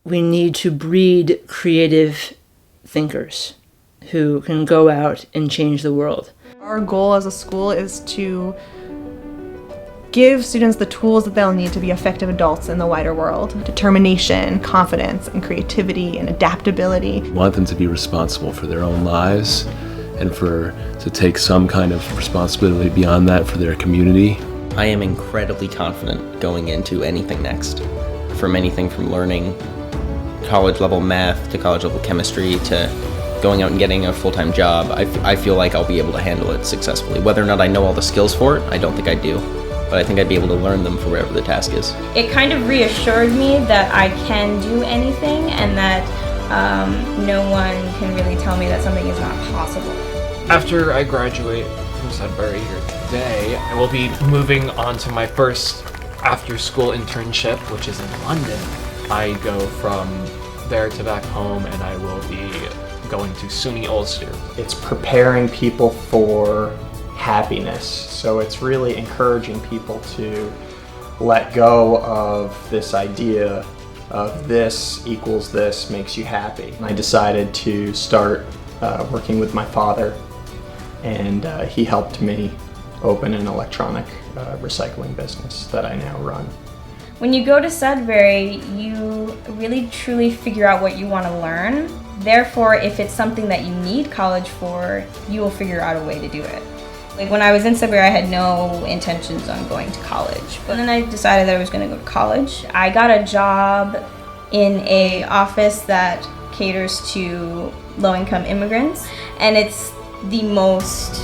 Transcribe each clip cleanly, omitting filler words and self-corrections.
We need to breed creative thinkers who can go out and change the world. Our goal as a school is to give students the tools that they'll need to be effective adults in the wider world. Determination, confidence, and creativity, and adaptability. We want them to be responsible for their own lives and to take some kind of responsibility beyond that for their community. I am incredibly confident going into anything next. From anything from learning college level math to college level chemistry to going out and getting a full-time job, I feel like I'll be able to handle it successfully. Whether or not I know all the skills for it, I don't think I do. But I think I'd be able to learn them for whatever the task is. It kind of reassured me that I can do anything and that no one can really tell me that something is not possible. After I graduate from Sudbury here today, I will be moving on to my first after-school internship, which is in London. I go from there to back home, and I will be going to SUNY Ulster. It's preparing people for happiness. So it's really encouraging people to let go of this idea of this equals this makes you happy. And I decided to start working with my father, and he helped me open an electronic recycling business that I now run. When you go to Sudbury, you really truly figure out what you want to learn. Therefore, if it's something that you need college for, you will figure out a way to do it. Like when I was in Sudbury, I had no intentions on going to college. But then I decided that I was going to go to college. I got a job in an office that caters to low-income immigrants. And it's the most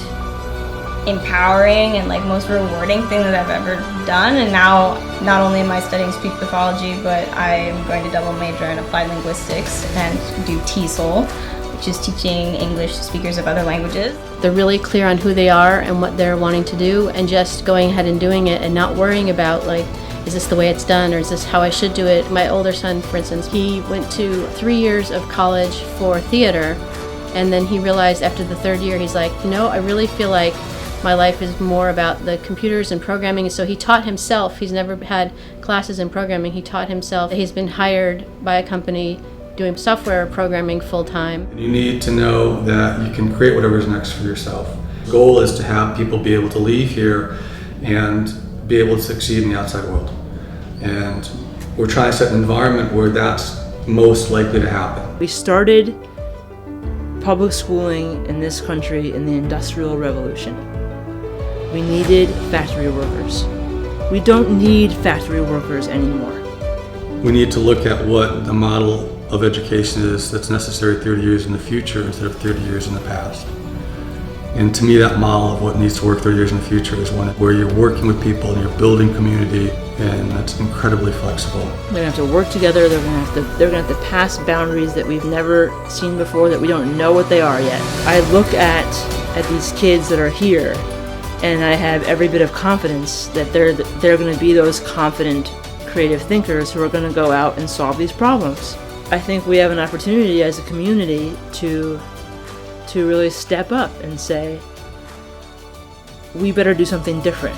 empowering and most rewarding thing that I've ever done. And now, not only am I studying speech pathology, but I am going to double major in applied linguistics and do TESOL, which is teaching English to speakers of other languages. They're really clear on who they are and what they're wanting to do, and just going ahead and doing it and not worrying about is this the way it's done or is this how I should do it? My older son, for instance, he went to 3 years of college for theater, and then he realized after the third year, he's like, I really feel like my life is more about the computers and programming. And so he taught himself. He's never had classes in programming. He taught himself. He's been hired by a company doing software programming full-time. You need to know that you can create whatever's next for yourself. The goal is to have people be able to leave here and be able to succeed in the outside world. And we're trying to set an environment where that's most likely to happen. We started public schooling in this country in the Industrial Revolution. We needed factory workers. We don't need factory workers anymore. We need to look at what the model of education is that's necessary 30 years in the future instead of 30 years in the past. And to me, that model of what needs to work 30 years in the future is one where you're working with people and you're building community, and that's incredibly flexible. We're gonna have to work together. They're gonna have to pass boundaries that we've never seen before, that we don't know what they are yet. I look at these kids that are here, and I have every bit of confidence that they're gonna be those confident, creative thinkers who are gonna go out and solve these problems. I think we have an opportunity as a community to really step up and say, we better do something different.